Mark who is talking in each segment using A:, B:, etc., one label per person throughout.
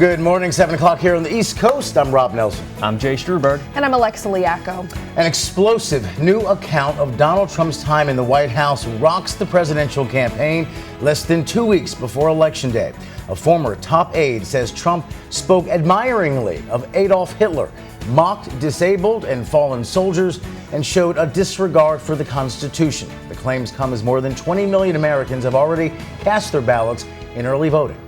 A: Good morning, 7 o'clock here on the East Coast. I'm Rob Nelson.
B: I'm Jay Struberg.
C: And I'm Alexa Liacco.
A: An explosive new account of Donald Trump's time in the White House rocks the presidential campaign less than 2 weeks before Election Day. A former top aide says Trump spoke admiringly of Adolf Hitler, mocked disabled and fallen soldiers, and showed a disregard for the Constitution. The claims come as more than 20 million Americans have already cast their ballots in early voting.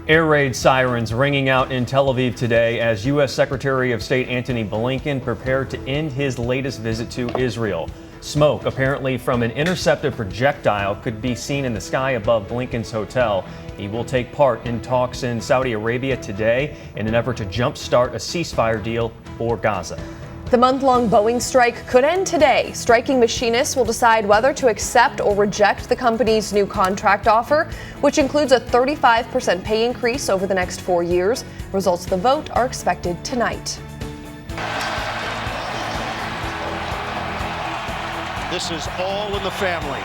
B: Air raid sirens ringing out in Tel Aviv today as U.S. Secretary of State Antony Blinken prepared to end his latest visit to Israel. Smoke, apparently from an intercepted projectile, could be seen in the sky above Blinken's hotel. He will take part in talks in Saudi Arabia today in an effort to jumpstart a ceasefire deal for Gaza.
C: The month-long Boeing strike could end today. Striking machinists will decide whether to accept or reject the company's new contract offer, which includes a 35% pay increase over the next 4 years. Results of the vote are expected tonight.
D: This is all in the family.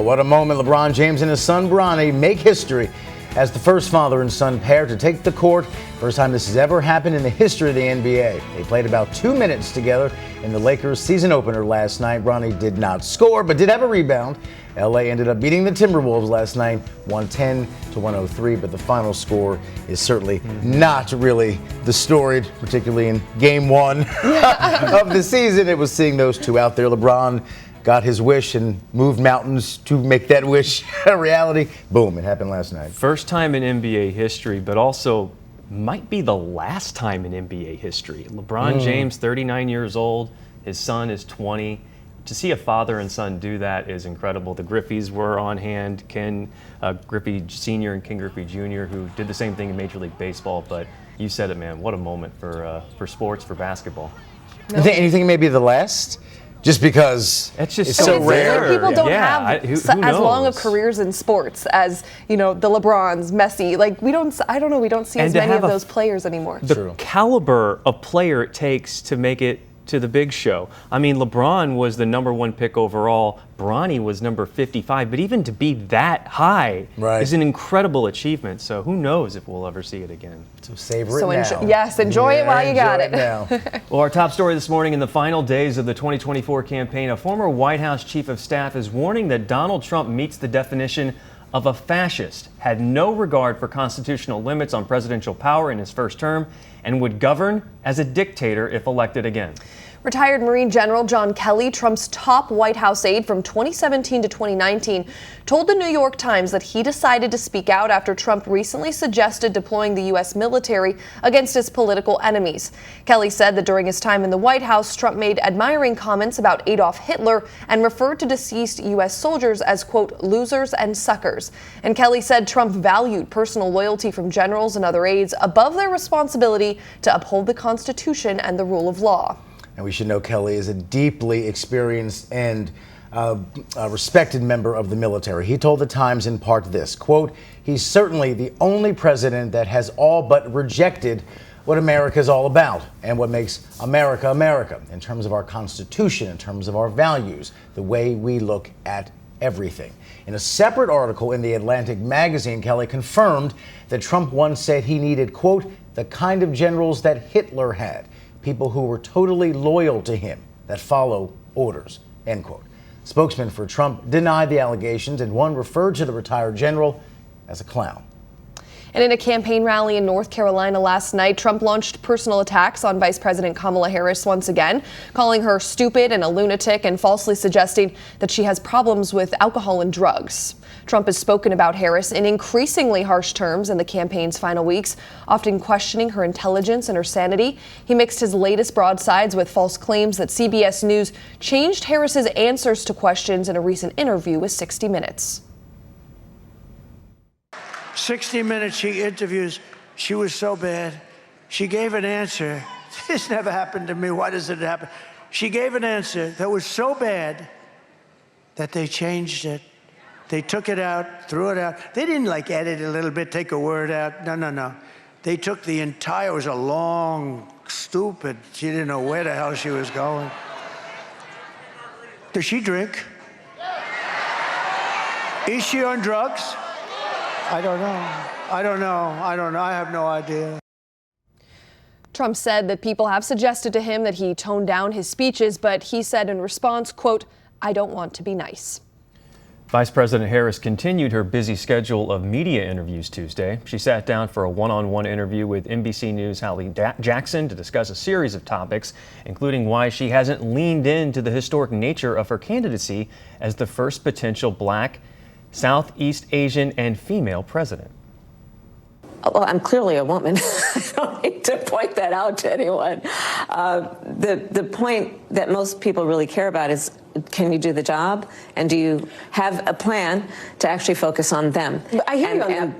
A: What a moment. LeBron James and his son Bronny make history as the first father and son pair to take the court. First time this has ever happened in the history of the NBA. They played about 2 minutes together in the Lakers season opener last night. Bronny did not score, but did have a rebound. LA ended up beating the Timberwolves last night, 110-103, but the final score is certainly not really the story, particularly in game one of the season. It was seeing those two out there. LeBron got his wish and moved mountains to make that wish a reality. Boom, it happened last night.
B: First time in NBA history, but also might be the last time in NBA history. LeBron James, 39 years old. His son is 20. To see a father and son do that is incredible. The Griffeys were on hand, Ken Griffey Sr. and Ken Griffey Jr., who did the same thing in Major League Baseball. But you said it, man. What a moment for sports, for basketball.
A: No. And you think it may be the last? Just because
B: it's just
A: so rare.
C: People don't have as long of careers in sports as, the LeBrons, Messi. Like we don't see as many of those players anymore.
B: The caliber of player it takes to make it to the big show. I mean, LeBron was the number 1 pick overall. Bronny was number 55. But even to be that high is an incredible achievement. So who knows if we'll ever see it again.
A: So savor it now.
C: Yes, enjoy it while you got it.
B: Well, our top story this morning: in the final days of the 2024 campaign, a former White House chief of staff is warning that Donald Trump meets the definition of a fascist, had no regard for constitutional limits on presidential power in his first term, and would govern as a dictator if elected again.
C: Retired Marine General John Kelly, Trump's top White House aide from 2017 to 2019, told the New York Times that he decided to speak out after Trump recently suggested deploying the U.S. military against his political enemies. Kelly said that during his time in the White House, Trump made admiring comments about Adolf Hitler and referred to deceased U.S. soldiers as, quote, losers and suckers. And Kelly said Trump valued personal loyalty from generals and other aides above their responsibility to uphold the Constitution and the rule of law.
A: And we should know Kelly is a deeply experienced and respected member of the military. He told the Times in part this, quote, he's certainly the only president that has all but rejected what America is all about and what makes America America in terms of our Constitution, in terms of our values, the way we look at everything. In a separate article in The Atlantic magazine, Kelly confirmed that Trump once said he needed, quote, the kind of generals that Hitler had. People who were totally loyal to him, that follow orders, end quote. Spokesman for Trump denied the allegations, and one referred to the retired general as a clown.
C: And in a campaign rally in North Carolina last night, Trump launched personal attacks on Vice President Kamala Harris once again, calling her stupid and a lunatic and falsely suggesting that she has problems with alcohol and drugs. Trump has spoken about Harris in increasingly harsh terms in the campaign's final weeks, often questioning her intelligence and her sanity. He mixed his latest broadsides with false claims that CBS News changed Harris's answers to questions in a recent interview with 60 Minutes.
E: 60 Minutes, she interviews. She was so bad. She gave an answer. This never happened to me. Why does it happen? She gave an answer that was so bad that they changed it. They took it out, threw it out. They didn't edit it a little bit, take a word out. No. They took the entire, it was a long, stupid, she didn't know where the hell she was going. Does she drink? Is she on drugs? I don't know. I have no idea.
C: Trump said that people have suggested to him that he tone down his speeches, but he said in response, quote, "I don't want to be nice."
B: Vice President Harris continued her busy schedule of media interviews Tuesday. She sat down for a one-on-one interview with NBC News' Hallie Jackson to discuss a series of topics, including why she hasn't leaned into the historic nature of her candidacy as the first potential Black, Southeast Asian, and female president.
F: Well, I'm clearly a woman. I don't need to point that out to anyone. The point that most people really care about is, can you do the job? And do you have a plan to actually focus on them?
G: I hear you on that.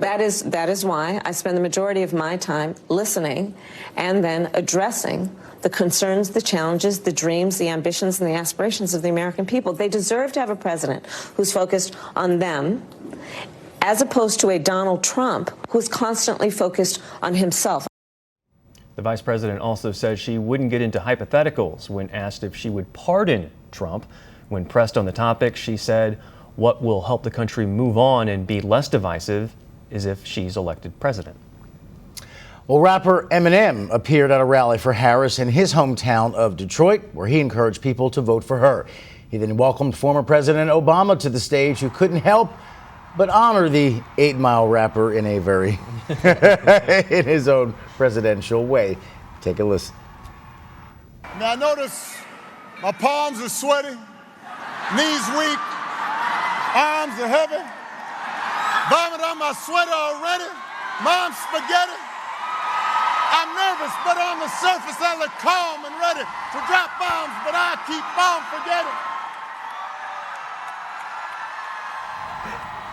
F: That is why I spend the majority of my time listening and then addressing the concerns, the challenges, the dreams, the ambitions, and the aspirations of the American people. They deserve to have a president who's focused on them, as opposed to a Donald Trump who's constantly focused on himself.
B: The vice president also said she wouldn't get into hypotheticals when asked if she would pardon Trump. When pressed on the topic, she said what will help the country move on and be less divisive is if she's elected president.
A: Well, rapper Eminem appeared at a rally for Harris in his hometown of Detroit, where he encouraged people to vote for her. He then welcomed former President Obama to the stage, who couldn't help but honor the 8 Mile rapper in a very, in his own presidential way. Take a listen.
H: Now notice my palms are sweaty, knees weak, arms are heavy, vomit on my sweater already, mom's spaghetti. I'm nervous, but on the surface I look calm and ready to drop bombs, but I keep on forgetting.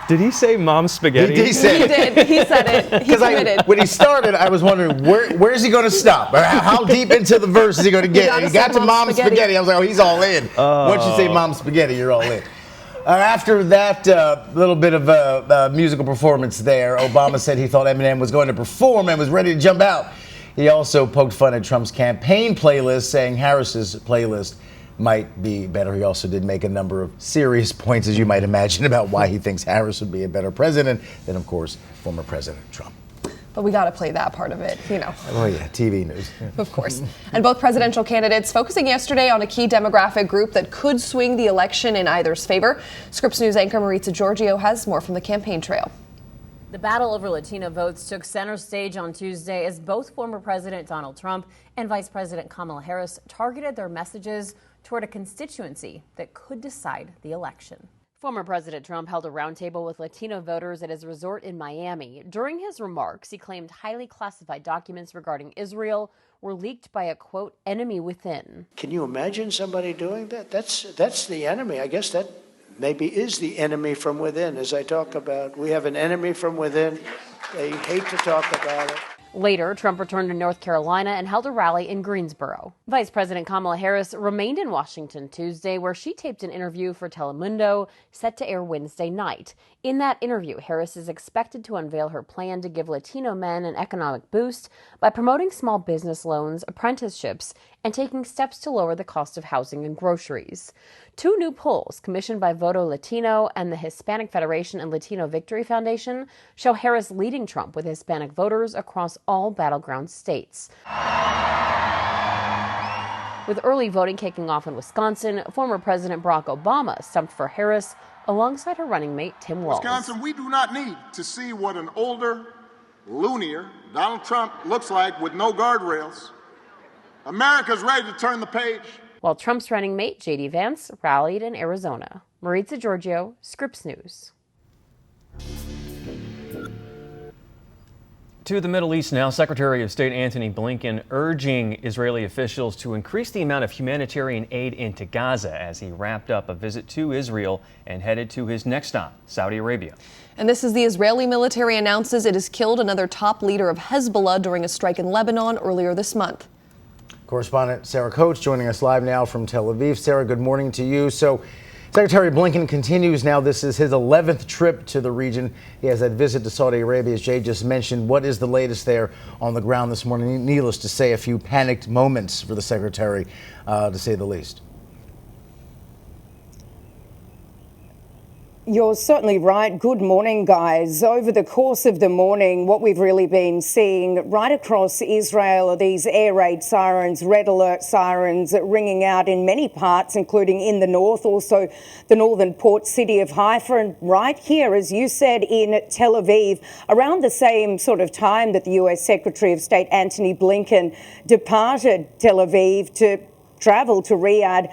B: Did he say mom spaghetti?
A: He said it.
C: He did. He said it. He committed.
A: When he started, I was wondering, where's he going to stop? Or how deep into the verse is he going to get? He got to mom spaghetti. I was like, oh, he's all in. Once you say mom spaghetti, you're all in. After that little bit of a musical performance there, Obama said he thought Eminem was going to perform and was ready to jump out. He also poked fun at Trump's campaign playlist, saying Harris's playlist might be better. He also did make a number of serious points, as you might imagine, about why he thinks Harris would be a better president than, of course, former President Trump.
C: But we got to play that part of it, you know.
A: Oh, yeah, TV news.
C: Of course. And both presidential candidates focusing yesterday on a key demographic group that could swing the election in either's favor. Scripps News anchor Maritza Giorgio has more from the campaign trail.
G: The battle over Latino votes took center stage on Tuesday as both former President Donald Trump and Vice President Kamala Harris targeted their messages toward a constituency that could decide the election. Former President Trump held a roundtable with Latino voters at his resort in Miami. During his remarks, he claimed highly classified documents regarding Israel were leaked by a, quote, enemy within.
E: Can you imagine somebody doing that? That's the enemy. I guess that maybe is the enemy from within, as I talk about. We have an enemy from within. They hate to talk about it.
G: Later, Trump returned to North Carolina and held a rally in Greensboro. Vice President Kamala Harris remained in Washington Tuesday, where she taped an interview for Telemundo, set to air Wednesday night. In that interview, Harris is expected to unveil her plan to give Latino men an economic boost by promoting small business loans, apprenticeships, and taking steps to lower the cost of housing and groceries. Two new polls commissioned by Voto Latino and the Hispanic Federation and Latino Victory Foundation show Harris leading Trump with Hispanic voters across all battleground states. With early voting kicking off in Wisconsin, former President Barack Obama stumped for Harris alongside her running mate Tim Walz.
H: Wisconsin, we do not need to see what an older, loonier Donald Trump looks like with no guardrails. America's ready to turn the page.
G: While Trump's running mate, J.D. Vance, rallied in Arizona. Maritza Giorgio, Scripps News.
B: To the Middle East now, Secretary of State Antony Blinken urging Israeli officials to increase the amount of humanitarian aid into Gaza as he wrapped up a visit to Israel and headed to his next stop, Saudi Arabia.
C: And this as the Israeli military announces it has killed another top leader of Hezbollah during a strike in Lebanon earlier this month.
A: Correspondent Sarah Coates joining us live now from Tel Aviv. Sarah, good morning to you. So Secretary Blinken continues now. This is his 11th trip to the region. He has that visit to Saudi Arabia, as Jay just mentioned. What is the latest there on the ground this morning? Needless to say, a few panicked moments for the secretary, to say the least.
I: You're certainly right. Good morning, guys. Over the course of the morning, what we've really been seeing right across Israel are these air raid sirens, red alert sirens ringing out in many parts, including in the north, also the northern port city of Haifa. And right here, as you said, in Tel Aviv, around the same sort of time that the US Secretary of State Antony Blinken departed Tel Aviv to travel to Riyadh,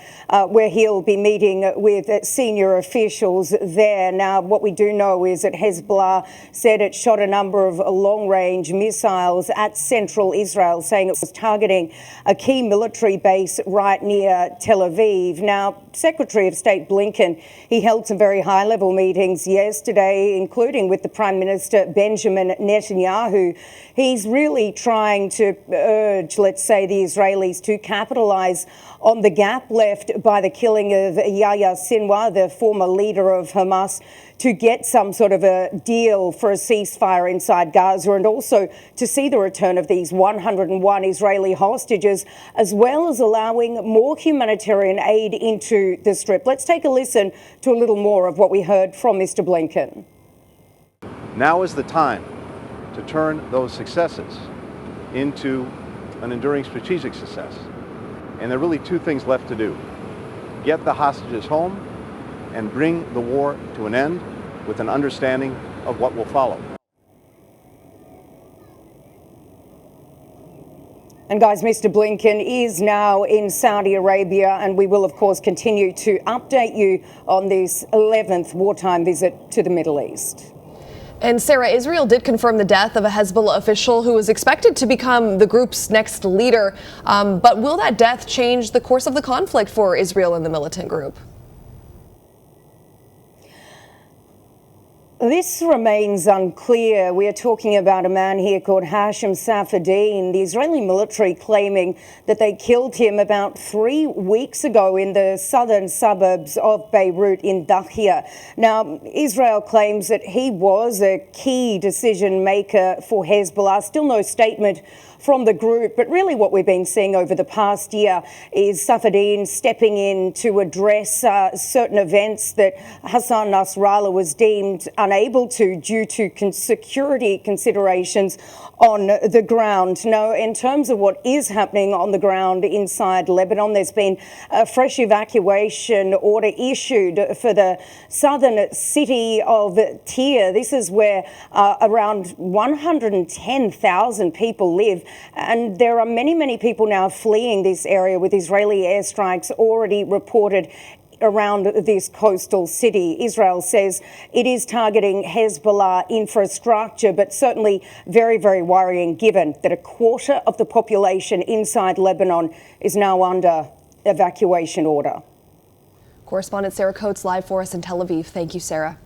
I: where he'll be meeting with senior officials there. Now, what we do know is that Hezbollah said it shot a number of long-range missiles at central Israel, saying it was targeting a key military base right near Tel Aviv. Now, Secretary of State Blinken, he held some very high-level meetings yesterday, including with the Prime Minister Benjamin Netanyahu. He's really trying to urge, let's say, the Israelis to capitalise on the gap left by the killing of Yahya Sinwar, the former leader of Hamas, to get some sort of a deal for a ceasefire inside Gaza, and also to see the return of these 101 Israeli hostages, as well as allowing more humanitarian aid into the Strip. Let's take a listen to a little more of what we heard from Mr. Blinken.
J: Now is the time to turn those successes into an enduring strategic success. And there are really two things left to do. Get the hostages home and bring the war to an end with an understanding of what will follow.
I: And guys, Mr. Blinken is now in Saudi Arabia, and we will, of course, continue to update you on this 11th wartime visit to the Middle East.
C: And Sarah, Israel did confirm the death of a Hezbollah official who was expected to become the group's next leader. But will that death change the course of the conflict for Israel and the militant group?
I: This remains unclear. We are talking about a man here called Hashim Safadine, the Israeli military claiming that they killed him about 3 weeks ago in the southern suburbs of Beirut in Dahia. Now, Israel claims that he was a key decision maker for Hezbollah. Still no statement from the group, but really what we've been seeing over the past year is Safadine stepping in to address certain events that Hassan Nasrallah was deemed unable to due to security considerations on the ground. Now, in terms of what is happening on the ground inside Lebanon, there's been a fresh evacuation order issued for the southern city of Tyre. This is where around 110,000 people live. And there are many, many people now fleeing this area, with Israeli airstrikes already reported around this coastal city. Israel says it is targeting Hezbollah infrastructure, but certainly very, very worrying given that a quarter of the population inside Lebanon is now under evacuation order.
C: Correspondent Sarah Coates live for us in Tel Aviv. Thank you, Sarah.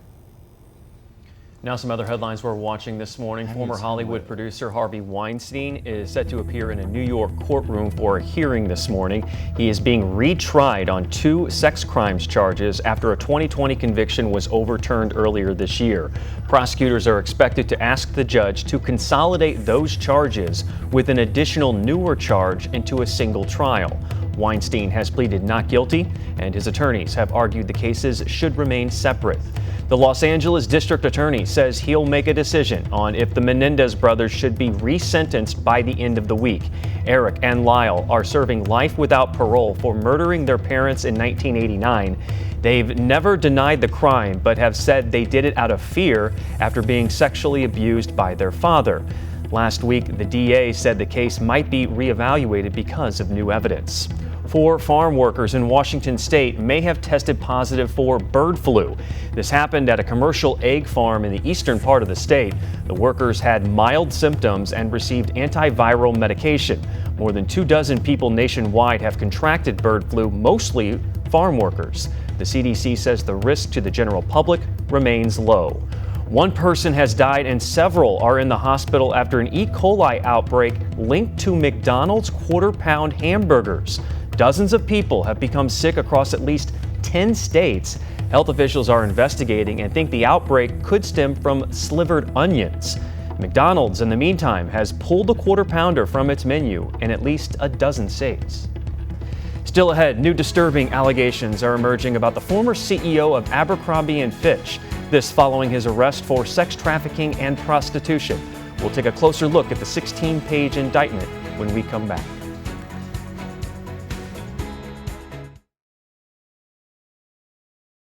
B: Now some other headlines we're watching this morning. Former Hollywood producer Harvey Weinstein is set to appear in a New York courtroom for a hearing this morning. He is being retried on 2 sex crimes charges after a 2020 conviction was overturned earlier this year. Prosecutors are expected to ask the judge to consolidate those charges with an additional newer charge into a single trial. Weinstein has pleaded not guilty, and his attorneys have argued the cases should remain separate. The Los Angeles District Attorney says he'll make a decision on if the Menendez brothers should be resentenced by the end of the week. Eric and Lyle are serving life without parole for murdering their parents in 1989. They've never denied the crime, but have said they did it out of fear after being sexually abused by their father. Last week, the DA said the case might be reevaluated because of new evidence. 4 farm workers in Washington state may have tested positive for bird flu. This happened at a commercial egg farm in the eastern part of the state. The workers had mild symptoms and received antiviral medication. More than 24 people nationwide have contracted bird flu, mostly farm workers. The CDC says the risk to the general public remains low. 1 person has died and several are in the hospital after an E. coli outbreak linked to McDonald's quarter-pound hamburgers. Dozens of people have become sick across at least 10 states. Health officials are investigating and think the outbreak could stem from slivered onions. McDonald's, in the meantime, has pulled the quarter pounder from its menu in at least a dozen states. Still ahead, new disturbing allegations are emerging about the former CEO of Abercrombie & Fitch. This following his arrest for sex trafficking and prostitution. We'll take a closer look at the 16-page indictment when we come back.